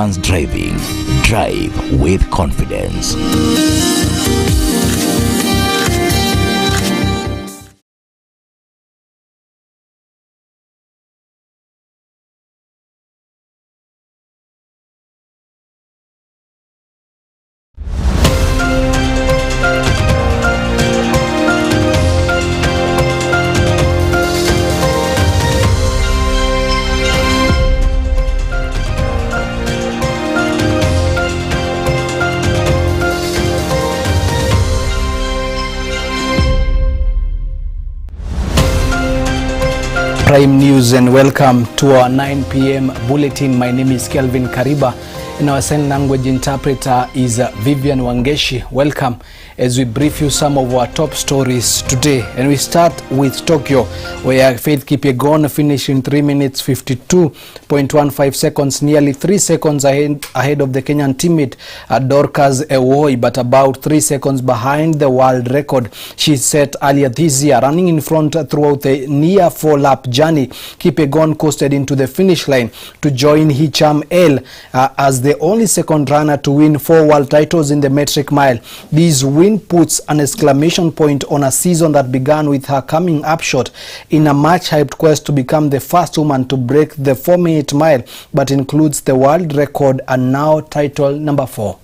Driving. Drive with confidence. Prime News and welcome to our 9 p.m. bulletin. My name is Kelvin Kariba and our sign language interpreter is Vivian Wangeshi. Welcome as we brief you some of our top stories today. And we start with Tokyo, where Faith Kipyegon finished in 3 minutes 52.15 seconds, nearly 3 seconds ahead of the Kenyan teammate Dorcas Ewoi, but about 3 seconds behind the world record she set earlier this year. Running in front throughout the near 4-lap journey, Kipyegon coasted into the finish line to join Hicham El as the only second runner to win 4 world titles in the metric mile. This win puts an exclamation point on a season that began with her coming up short in a much-hyped quest to become the first woman to break the 4-minute mile, but includes the world record and now title number 4.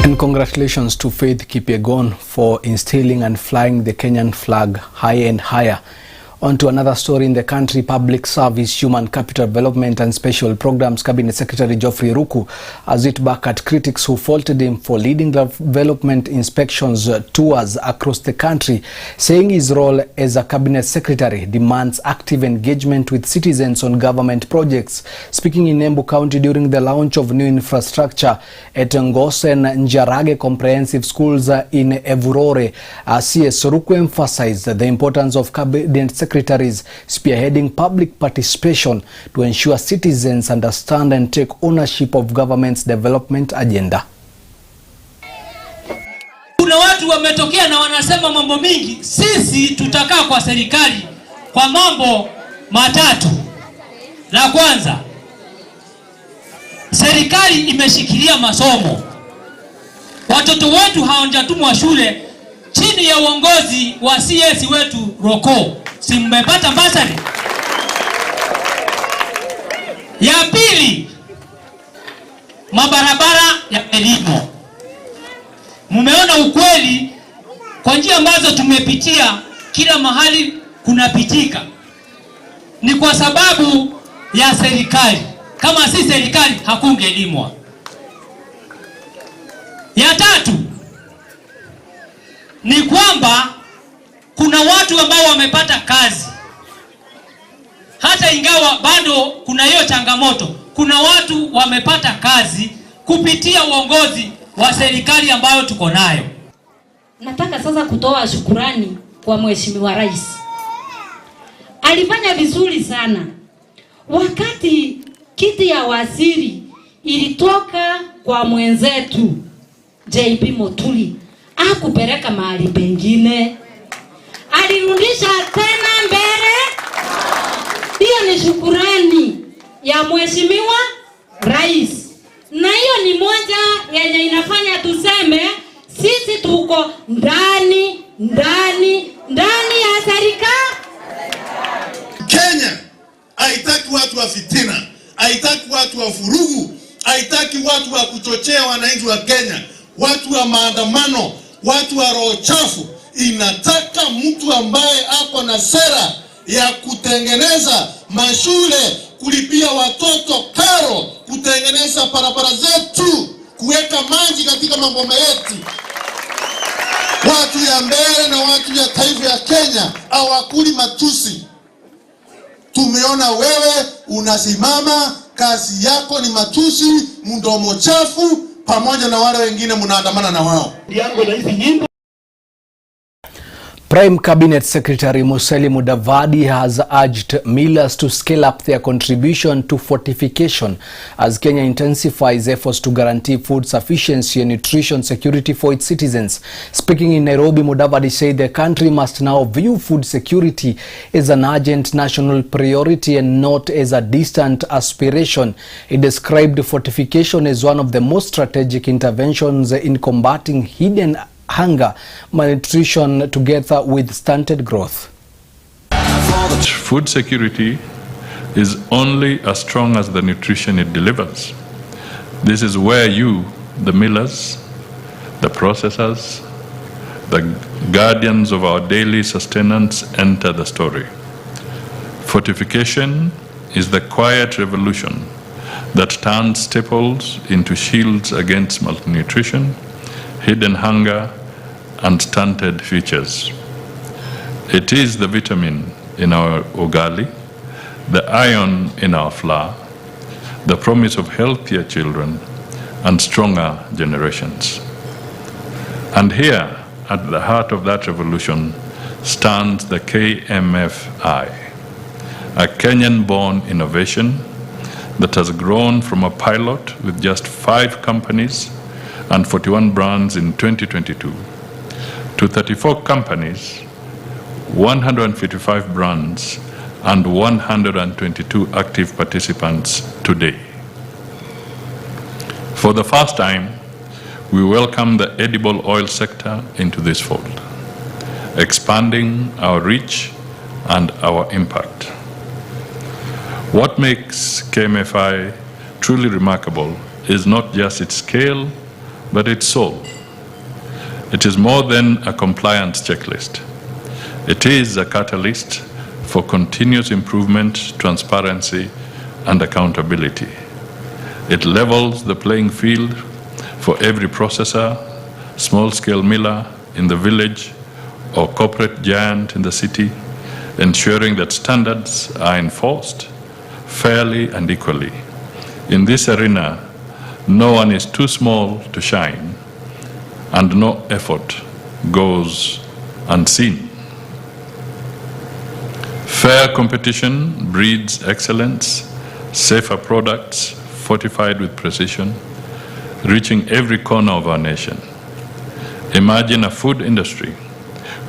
And congratulations to Faith Kipyegon for instilling and flying the Kenyan flag higher and higher. On to another story in the country. Public Service, Human Capital Development and Special Programs Cabinet Secretary Geoffrey Ruku has hit back at critics who faulted him for leading development inspections tours across the country, saying his role as a cabinet secretary demands active engagement with citizens on government projects. Speaking in Embu County during the launch of new infrastructure at Ngose and Njarage Comprehensive Schools in Evurore, CS Ruku emphasized the importance of cabinet secretaries spearheading public participation to ensure citizens understand and take ownership of government's development agenda. Kuna watu wametokea na wanasema mambo mingi. Sisi tutakaa kwa serikali kwa mambo matatu. La kwanza, serikali imeshikilia masomo. Watoto wetu hawajatumwa shule chini ya uongozi wa CS wetu Roko. Si mmepata basari? Ya pili, mabarabara ya elimu. Mumeona ukweli kwa njia ambazo tumepitia, kila mahali kunapitika. Ni kwa sababu ya serikali. Kama si serikali hakungelimwa. Ya tatu, ni kwamba kuna watu ambao wamepata kazi. Hata ingawa bado kuna hiyo changamoto, kuna watu wamepata kazi kupitia uongozi wa serikali ambayo tuko nayo. Nataka sasa kutoa shukurani kwa Mheshimiwa Rais. Alifanya vizuri sana. Wakati kiti ya waziri ilitoka kwa mwenzetu JP Motuli, hakupeleka mahali pengine, alirudisha tena mbele. Hiyo ni shukurani ya Mheshimiwa Rais. Na hiyo ni moja yenye inafanya tuseme sisi tuko ndani ya serikali. Kenya haitaki watu wa fitina, haitaki watu wa furugu, haitaki watu wa kuchochea wananchi wa Kenya, watu wa maandamano, watu wa roho chafu. Inataka mtu ambaye ako na sera ya kutengeneza mashule, kulipia watoto karo, kutengeneza barabara zetu, kuweka maji katika maboma yetu. Watu ya mbele na watu ya taifa ya Kenya hawakuli matusi. Tumeona wewe unasimama, kazi yako ni matusi, mdomo chafu, pamoja na wale wengine mnaandamana na wao. Prime Cabinet Secretary Musalia Mudavadi has urged millers to scale up their contribution to fortification as Kenya intensifies efforts to guarantee food sufficiency and nutrition security for its citizens. Speaking in Nairobi, Mudavadi said the country must now view food security as an urgent national priority and not as a distant aspiration. He described fortification as one of the most strategic interventions in combating hidden hunger, malnutrition together with stunted growth. Food security is only as strong as the nutrition it delivers. This is where you, the millers, the processors, the guardians of our daily sustenance enter the story. Fortification is the quiet revolution that turns staples into shields against malnutrition, hidden hunger, and stunted futures. It is the vitamin in our ugali, the iron in our flour, the promise of healthier children and stronger generations. And here, at the heart of that revolution, stands the KMFI, a Kenyan-born innovation that has grown from a pilot with just 5 companies and 41 brands in 2022 to 34 companies, 155 brands, and 122 active participants today. For the first time, we welcome the edible oil sector into this fold, expanding our reach and our impact. What makes KMFI truly remarkable is not just its scale, but its soul. It is more than a compliance checklist. It is a catalyst for continuous improvement, transparency, and accountability. It levels the playing field for every processor, small-scale miller in the village, or corporate giant in the city, ensuring that standards are enforced fairly and equally. In this arena, no one is too small to shine, and no effort goes unseen. Fair competition breeds excellence, safer products fortified with precision, reaching every corner of our nation. Imagine a food industry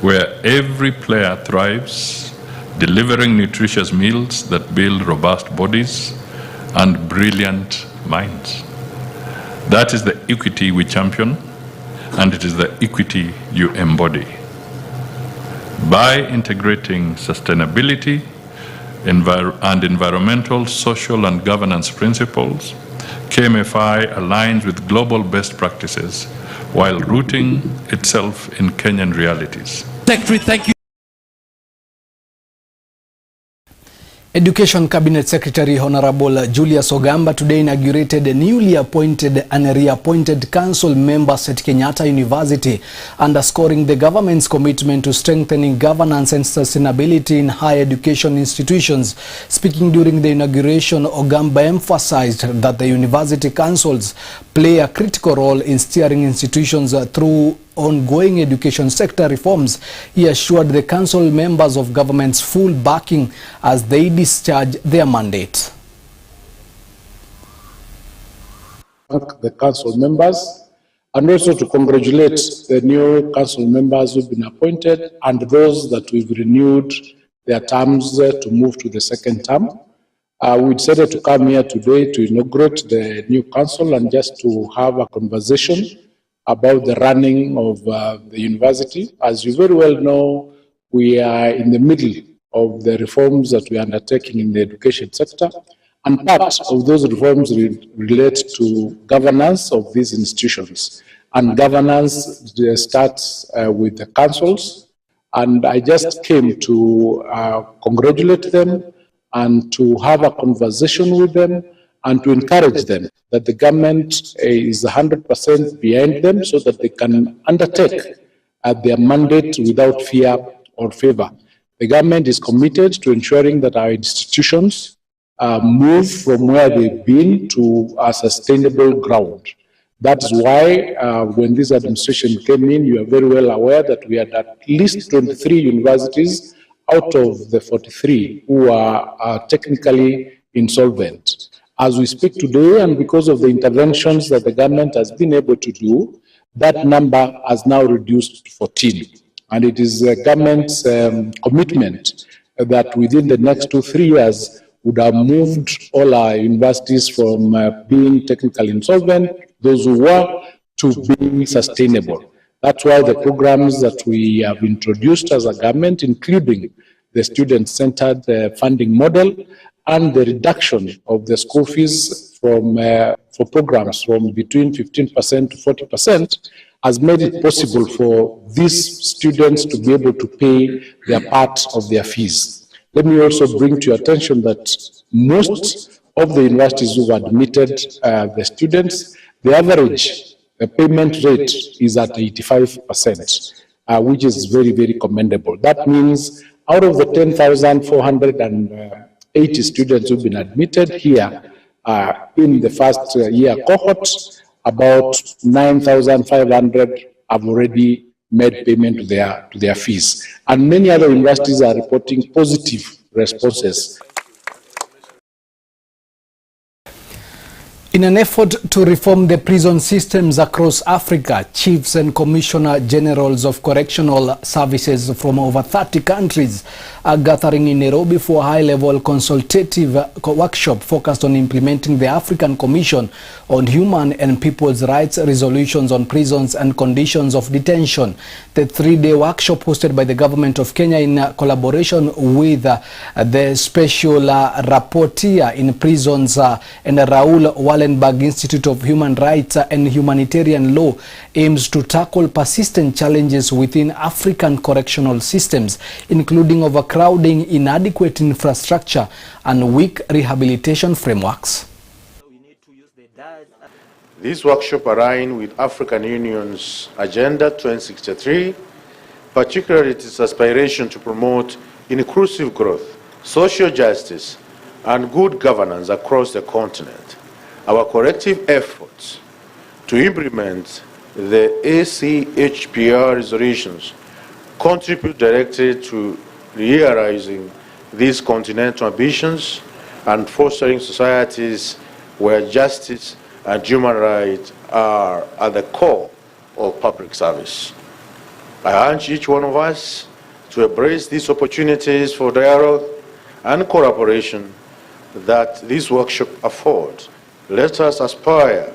where every player thrives, delivering nutritious meals that build robust bodies and brilliant minds. That is the equity we champion, and it is the equity you embody. By integrating sustainability and environmental, social, and governance principles, KMFI aligns with global best practices while rooting itself in Kenyan realities. Secretary, thank you. Education Cabinet Secretary Honorable Julius Ogamba today inaugurated newly appointed and reappointed council members at Kenyatta University, underscoring the government's commitment to strengthening governance and sustainability in higher education institutions. Speaking during the inauguration, Ogamba emphasized that the university councils play a critical role in steering institutions through ongoing education sector reforms. He assured the council members of government's full backing as they discharge their mandate. Thank the council members and also to congratulate the new council members who've been appointed and those that we've renewed their terms to move to the second term. We decided to come here today to inaugurate the new council and just to have a conversation about the running of the university. As you very well know, we are in the middle of the reforms that we are undertaking in the education sector, and part of those reforms relate to governance of these institutions. And governance starts with the councils, and I just came to congratulate them and to have a conversation with them and to encourage them that the government is 100% behind them so that they can undertake their mandate without fear or favor. The government is committed to ensuring that our institutions move from where they've been to a sustainable ground. That is why when this administration came in, you are very well aware that we had at least 23 universities out of the 43 who are technically insolvent. As we speak today, and because of the interventions that the government has been able to do, that number has now reduced to 14. And it is the government's commitment that within the next 2-3 years would have moved all our universities from being technically insolvent, those who were, to being sustainable. That's why the programs that we have introduced as a government, including the student-centered funding model and the reduction of the school fees from for programs from between 15% to 40%, has made it possible for these students to be able to pay their part of their fees. Let me also bring to your attention that most of the universities who admitted the students, the average payment rate is at 85%, which is very, very commendable. That means out of the 10,480 students who've been admitted here in the first year cohort, about 9,500 have already made payment to their fees. And many other universities are reporting positive responses. In an effort to reform the prison systems across Africa, chiefs and commissioner generals of correctional services from over 30 countries are gathering in Nairobi for a high-level consultative workshop focused on implementing the African Commission on Human and People's Rights resolutions on prisons and conditions of detention. The three-day workshop hosted by the government of Kenya in collaboration with the special rapporteur in prisons and Raul Wallenberg Institute of Human Rights and Humanitarian Law aims to tackle persistent challenges within African correctional systems, including overcrowding, inadequate infrastructure, and weak rehabilitation frameworks. This workshop aligns with African Union's Agenda 2063, particularly its aspiration to promote inclusive growth, social justice, and good governance across the continent. Our collective efforts to implement the ACHPR resolutions contribute directly to realizing these continental ambitions and fostering societies where justice and human rights are at the core of public service. I urge each one of us to embrace these opportunities for dialogue and collaboration that this workshop affords. Let us aspire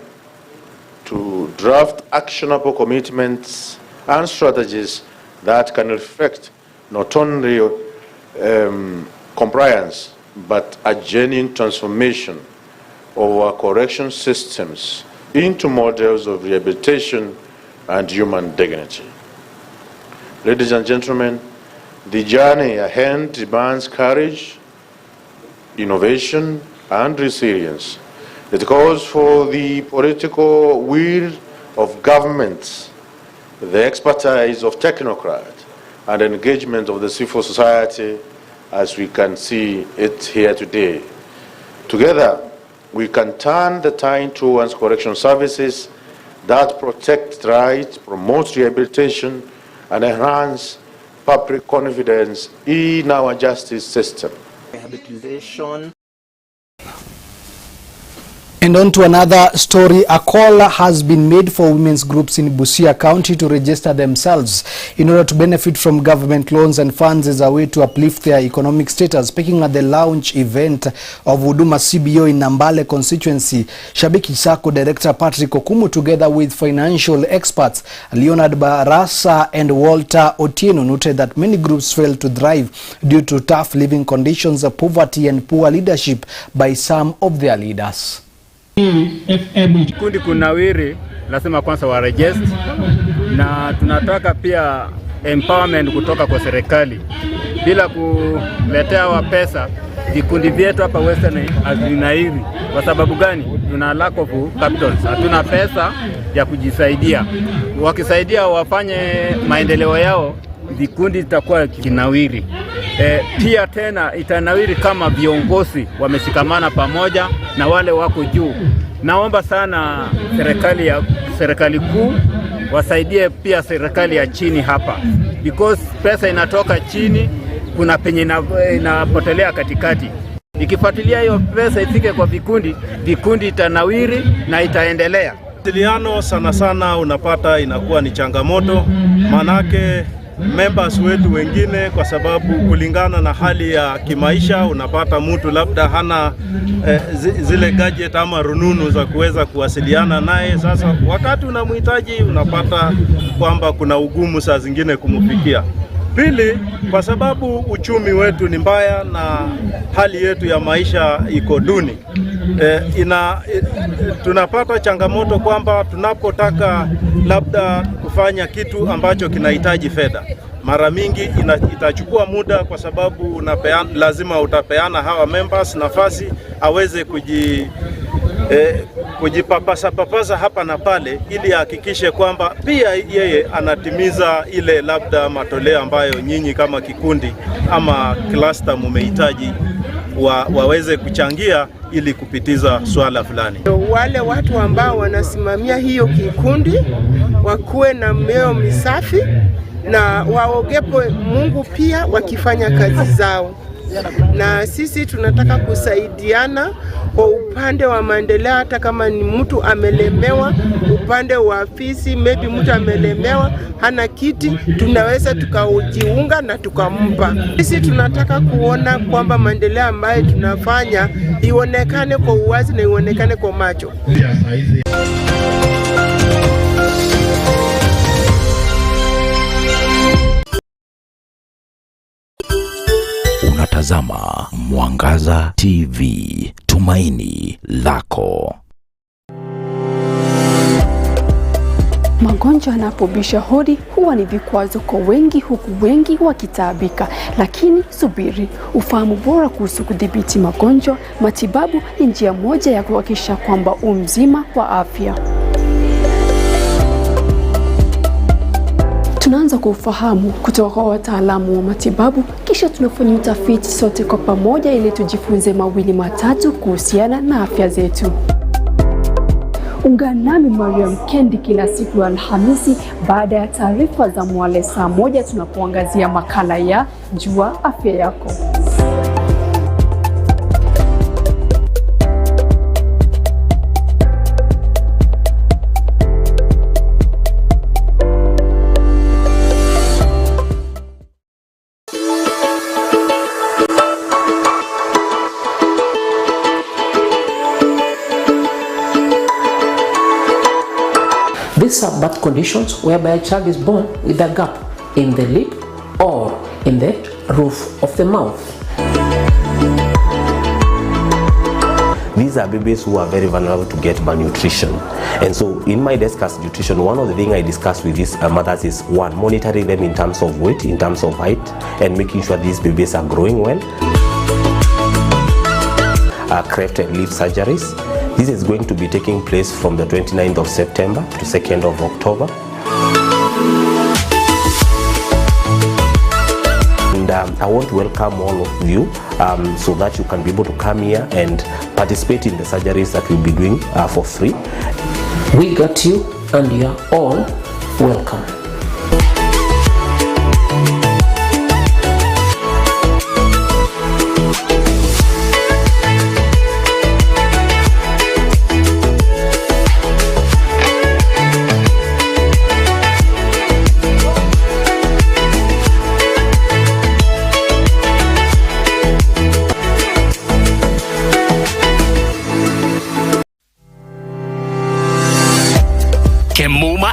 to draft actionable commitments and strategies that can reflect not only compliance, but a genuine transformation of our correction systems into models of rehabilitation and human dignity. Ladies and gentlemen, the journey ahead demands courage, innovation, and resilience. It calls for the political will of governments, the expertise of technocrats, and engagement of the civil society as we can see it here today. Together, we can turn the tide towards correction services that protect rights, promote rehabilitation, and enhance public confidence in our justice system. Rehabilitation. And on to another story. A call has been made for women's groups in Busia County to register themselves in order to benefit from government loans and funds as a way to uplift their economic status. Speaking at the launch event of Huduma CBO in Nambale constituency, Shabiki Sako Director Patrick Okumu, together with financial experts Leonard Barasa and Walter Otieno, noted that many groups fail to thrive due to tough living conditions, poverty, and poor leadership by some of their leaders. Kundi kunawiri, lazima kwanza warejest, na tunataka pia empowerment kutoka kwa serikali. Bila kuletea wa pesa, vikundi vyetu hapa Western hazinairi. Kwa sababu gani? Tuna lack of capital. Hatuna pesa ya kujisaidia. Wakisaidia wafanye maendeleo yao, vikundi itakuwa kinawiri. Pia tena itanawiri kama viongozi wameshikamana pamoja na wale wako juu. Naomba sana serikali kuu wasaidie pia serikali ya chini hapa, because pesa inatoka chini, kuna penye inapotelea katikati. Ikifuatilia hiyo pesa ifike kwa vikundi itanawiri na itaendelea. Mawasiliano sana sana unapata inakuwa ni changamoto, manake members wetu wengine, kwa sababu kulingana na hali ya kimaisha unapata mtu labda hana zile gadget ama rununu za kuweza kuwasiliana naye. Sasa wakati unamhitaji unapata kwamba kuna ugumu saa zingine kumfikia. Pili, kwa sababu uchumi wetu ni mbaya na hali yetu ya maisha iko duni, tunapata changamoto kwamba tunapotaka labda kufanya kitu ambacho kinahitaji fedha, mara mingi itachukua muda, kwa sababu lazima utapeana hawa members nafasi aweze kujipapasa hapa na pale, ili hakikishe kwamba pia yeye anatimiza ile labda matoleo ambayo nyinyi kama kikundi ama cluster mumehitaji waweze kuchangia ili kupitiza swala fulani. Wale watu ambao wanasimamia hiyo kikundi wakuwe na mioyo misafi na waogepo Mungu pia wakifanya kazi zao. Na sisi tunataka kusaidiana kwa upande wa maendeleo, hata kama ni mtu amelemewa upande wa afisi, maybe mtu amelemewa hana kiti, tunaweza tukajiunga na tukampa. Sisi tunataka kuona kwamba maendeleo ambayo tunafanya ionekane kwa uwazi na ionekane kwa macho. Unatazama Mwangaza TV, tumaini lako. Magonjwa yanapobisha hodi huwa ni vikwazo kwa wengi, huku wengi wakitaabika. Lakini subiri, ufahamu bora kuhusu kudhibiti magonjwa. Matibabu ni njia moja ya kuhakikisha kwamba mzima wa afya. Tunaanza kufahamu kutoka kwa wataalamu wa matibabu, kisha tunafanya utafiti sote kwa pamoja ili tujifunze mawili matatu kuhusiana na afya zetu. Ungana nami Mariam Kendi kila siku ya Alhamisi baada ya taarifa za Mwale saa 1 tunapoangazia makala ya Jua Afya Yako. These are birth conditions whereby a child is born with a gap in the lip or in the roof of the mouth. These are babies who are very vulnerable to get malnutrition. And so in my discuss nutrition, one of the things I discuss with these mothers is, one, monitoring them in terms of weight, in terms of height, and making sure these babies are growing well. Cleft and lip surgeries. This is going to be taking place from the 29th of September to 2nd of October. And I want to welcome all of you so that you can be able to come here and participate in the surgeries that we'll be doing for free. We got you and you are all welcome.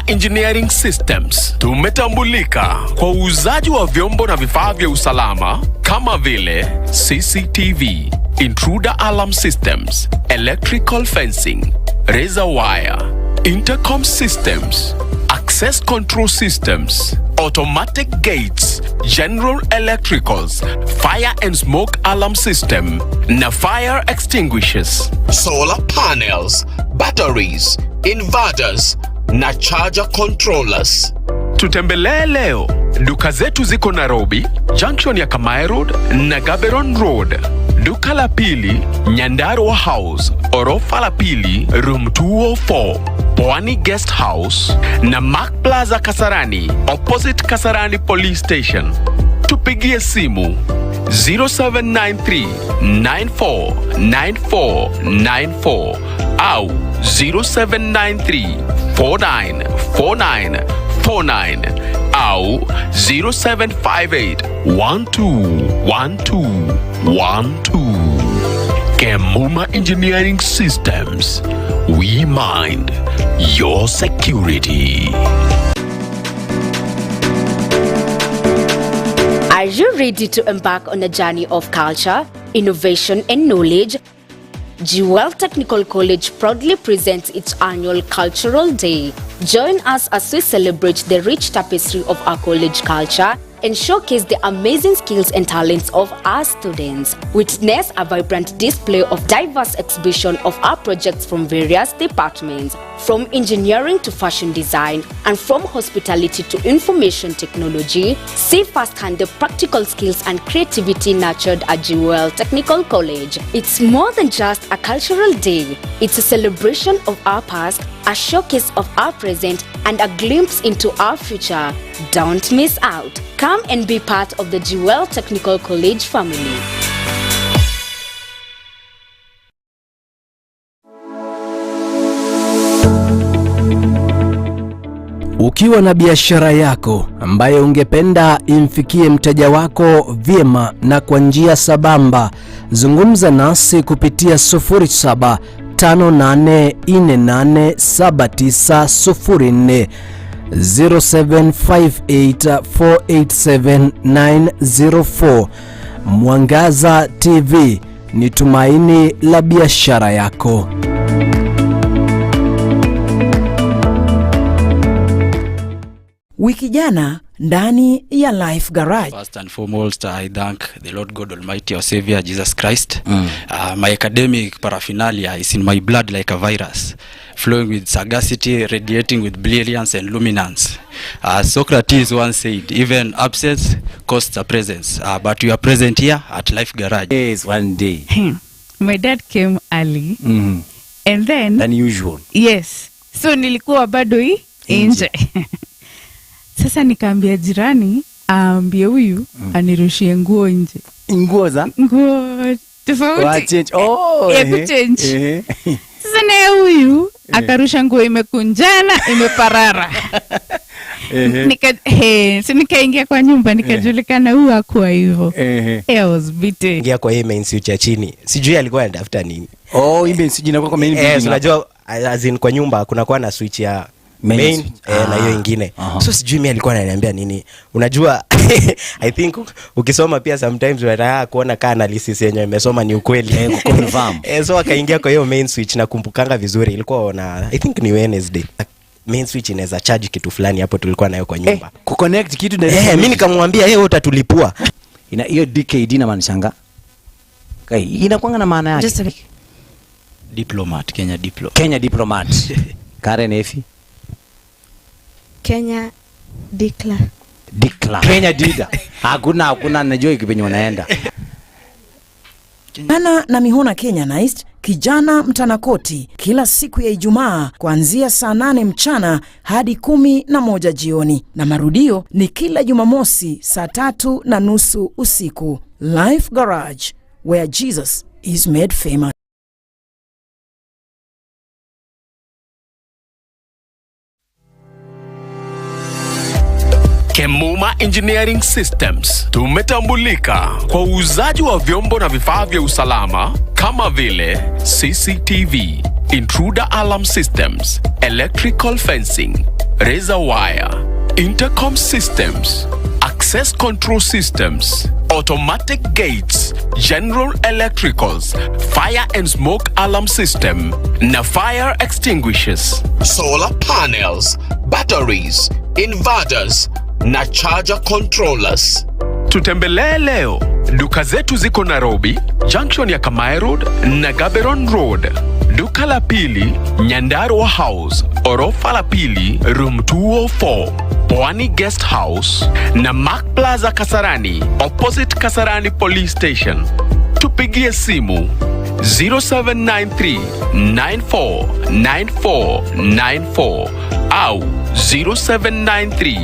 Engineering Systems tumetambulika kwa uuzaji wa vyombo na vifaa vya usalama kama vile CCTV, intruder alarm systems, electrical fencing, razor wire, intercom systems, access control systems, automatic gates, general electricals, fire and smoke alarm system na fire extinguishers, solar panels, batteries, inverters na charger controllers. Tutembelee leo. Duka zetu ziko Nairobi, junction ya Kamae Road na Gaberon Road. Duka la pili, Nyandarua House, orofa la pili, room 204, Pwani Guest House, na Mark Plaza Kasarani, opposite Kasarani Police Station. Tupigie simu 0793 949494 au 0793 494949 au 0758 121212. Kemuma Engineering Systems. We mind your security. Are you ready to embark on a journey of culture, innovation, and knowledge? Jewel Technical College proudly presents its annual Cultural Day. Join us as we celebrate the rich tapestry of our college culture and showcase the amazing skills and talents of our students. Witness a vibrant display of diverse exhibition of our projects from various departments, from engineering to fashion design, and from hospitality to information technology. See firsthand the practical skills and creativity nurtured at Jewel Technical College. It's more than just a cultural day. It's a celebration of our past, a showcase of our present, and a glimpse into our future. Don't miss out. Come and be part of the Jewel Technical College family. Ukiwa na biashara yako ambayo ungependa imfikie mteja wako vyema na kwa njia sabamba, zungumza nasi kupitia 0758487904 0758487904. Mwangaza TV ni tumaini la biashara yako. Wiki jana ndani ya Life Garage. First and foremost, I thank the Lord God Almighty, our Savior Jesus Christ. My academic paraphernalia is in my blood like a virus, flowing with sagacity, radiating with brilliance and luminance. Socrates once said, even absence costs a presence, but you are present here at Life Garage. Yes, one day. My dad came early, and then than usual. Yes, so nilikuwa bado nje. Sasa nikaambia jirani aambie huyu anirushie nguo nje. Nguo za? Nguo tofauti. Change. Oh, change. Sasa naye huyu akarusha nguo imekunjana, imeparara. Nikaingia kwa nyumba nikajulikana huyu hakuwa hivyo. I was beaten. Ingia kwa main switch ya chini. Sijui alikuwa anatafuta nini. Oh, main switch inakuwa kwa main building. Unajua as in kwa nyumba kuna kuwa na switch ya main na hiyo ingine. So sijui mimi alikuwa ananiambia nini. Unajua I think ukisoma pia sometimes unataka kuona kana analysis yenyewe imesoma ni ukweli. Confirm. So akaingia kwa hiyo main switch na kumpukanga vizuri. Ilikuwa na I think ni Wednesday. Main switch inaweza charge kitu fulani hapo tulikuwa nayo kwa nyumba. Kuconnect kitu direct. Mimi nikamwambia wewe utatulipua. Ina hiyo DKD na manishanga. Kai inakuanga na maana yake. Just like diplomat, Kenya diplomat. Kenya diplomat. Karen Efi. Kenya Dikla. Kenya Dida. Hakuna najua ikipenye wanaenda. Ana na Mihona Kenya Nice, kijana mtanakoti, kila siku ya Ijumaa kuanzia saa 8 mchana hadi 11 jioni, na marudio ni kila Jumamosi saa 3:30 usiku. Life Garage, where Jesus is made famous. Kemuma Engineering Systems tumetambulika kwa uuzaji wa vyombo na vifaa vya usalama kama vile CCTV, intruder alarm systems, electrical fencing, razor wire, intercom systems, access control systems, automatic gates, general electricals, fire and smoke alarm system, na fire extinguishers, solar panels, batteries, inverters na charger controllers. Tutembelee leo. Duka zetu ziko Nairobi, junction ya Kamae Road na Gaberon Road. Duka la pili, Nyandarua House, orofa la pili, room 204, Pwani Guest House, na Mark Plaza Kasarani, opposite Kasarani Police Station. tupigie simu 0793 949494 au 0793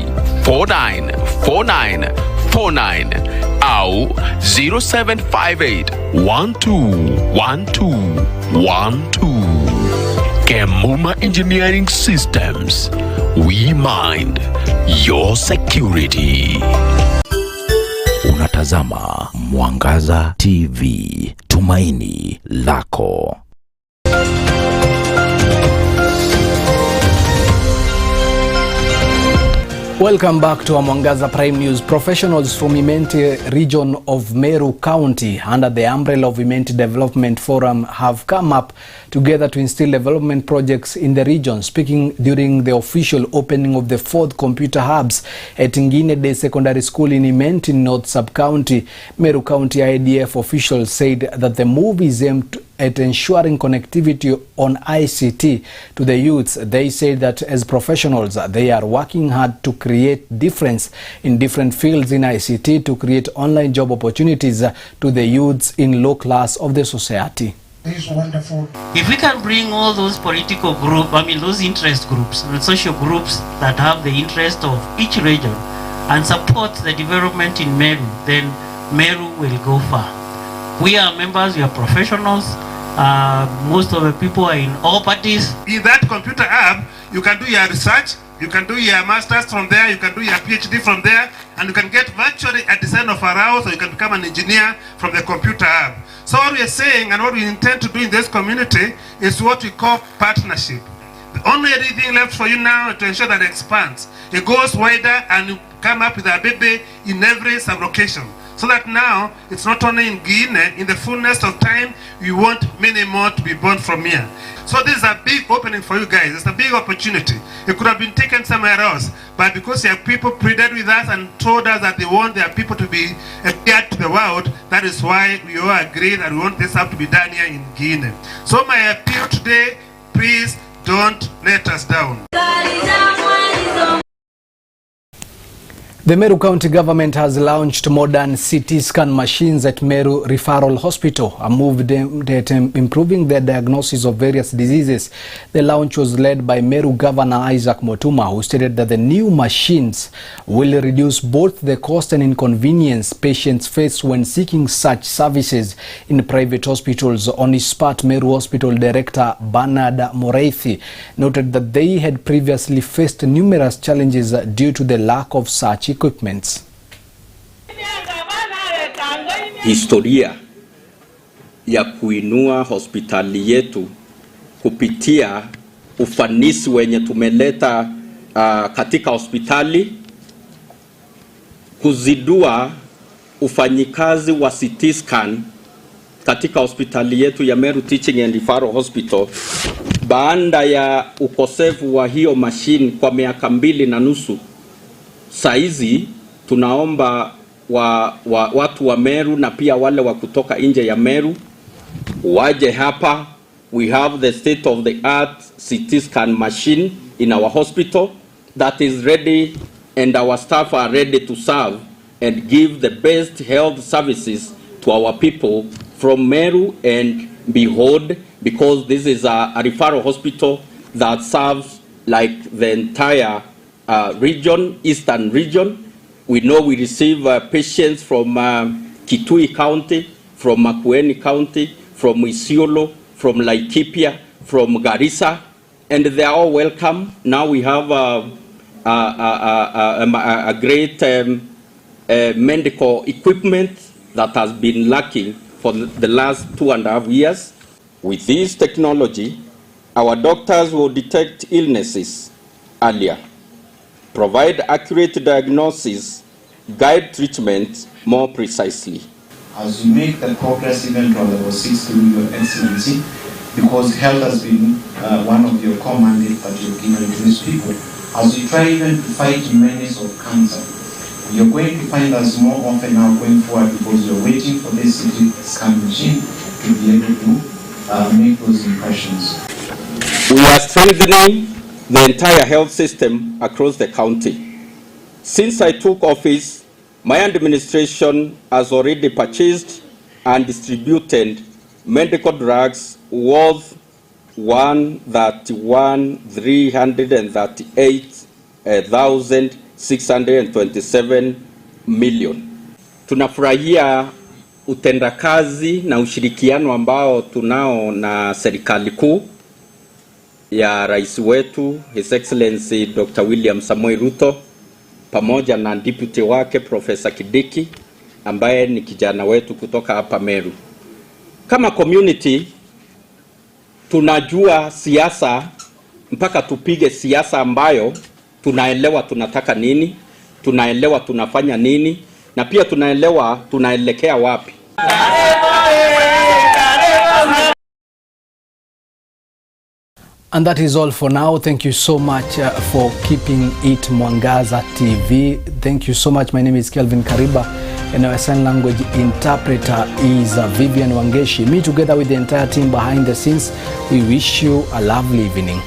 494949 au 0758 121212. Kemuma Engineering Systems, we mind your security. Unatazama Mwangaza TV, tumaini lako. Welcome back to Mwangaza Prime News. Professionals from Imenti region of Meru County under the umbrella of Imenti Development Forum have come up together to instill development projects in the region. Speaking during the official opening of the 4th computer hubs at Ngine Day Secondary School in Imenti North Sub-County, Meru County IDF officials said that the move is aimed at ensuring connectivity on ICT to the youths. They say that as professionals, they are working hard to create difference in different fields in ICT to create online job opportunities to the youths in low class of the society. This is wonderful. If we can bring all those political groups, those interest groups, the social groups that have the interest of each region and support the development in Meru, then Meru will go far. We are members, we are professionals. Most of the people are in all parties. In that computer hub, you can do your research, you can do your master's from there, you can do your PhD from there, and you can get virtually a design of a house, or you can become an engineer from the computer hub. So what we are saying and what we intend to do in this community is what we call partnership. The only thing left for you now is to ensure that it expands. It goes wider and you come up with a baby in every sub-location. So that now, it's not only in Guinea, in the fullness of time, we want many more to be born from here. So this is a big opening for you guys. It's a big opportunity. It could have been taken somewhere else, but because your people pleaded with us and told us that they want their people to be adhered to the world, that is why we all agree that we want this up to be done here in Guinea. So my appeal today, please don't let us down. The Meru County government has launched modern CT scan machines at Meru Referral Hospital, a move aimed at improving the diagnosis of various diseases. The launch was led by Meru Governor Isaac Motuma, who stated that the new machines will reduce both the cost and inconvenience patients face when seeking such services in private hospitals. On his part, Meru Hospital Director Bernard Moreithi noted that they had previously faced numerous challenges due to the lack of such equipments. Historia ya kuinua hospitali yetu kupitia ufanisi wenye tumeleta katika hospitali, kuzidua ufanyikazi wa CT scan katika hospitali yetu ya Meru Teaching and Referral Hospital baada ya ukosefu wa hiyo machine kwa miaka 2.5. Saizi tunaomba watu wa Meru na pia wale wa kutoka nje ya Meru waje hapa. We have the state of the art CT scan machine in our hospital that is ready, and our staff are ready to serve and give the best health services to our people from Meru and beyond, because this is a referral hospital that serves like the entire region, eastern region. We know we receive patients from Kitui County, from Makueni County, from Isiolo, from Laikipia, from Garissa, and they are all welcome. Now we have a great medical equipment that has been lacking for the last 2.5 years. With this technology, our doctors will detect illnesses earlier, provide accurate diagnosis, guide treatment more precisely. As you make the progress even to level 6 through your excellency, because health has been one of your core mandates that you've given to these people, as you try even to fight menace of cancer, you're going to find us more often now going forward, because you're waiting for this CT scan machine to be able to make those impressions. We are strengthening the entire health system across the county. Since I took office, my administration has already purchased and distributed medical drugs worth 1,338,627 million. Tunafurahia utendakazi na ushirikiano ambao tunao na serikali kuu ya rais wetu His Excellency Dr. William Samoei Ruto pamoja na deputy wake Professor Kidiki ambaye ni kijana wetu kutoka hapa Meru. Kama community tunajua siasa mpaka tupige siasa ambayo tunaelewa tunataka nini, tunaelewa tunafanya nini, na pia tunaelewa tunaelekea wapi. And that is all for now. Thank you so much for keeping it Mwangaza TV. Thank you so much. My name is Kelvin Kariba and our sign language interpreter is Vivian Wangeshi. Me together with the entire team behind the scenes, we wish you a lovely evening.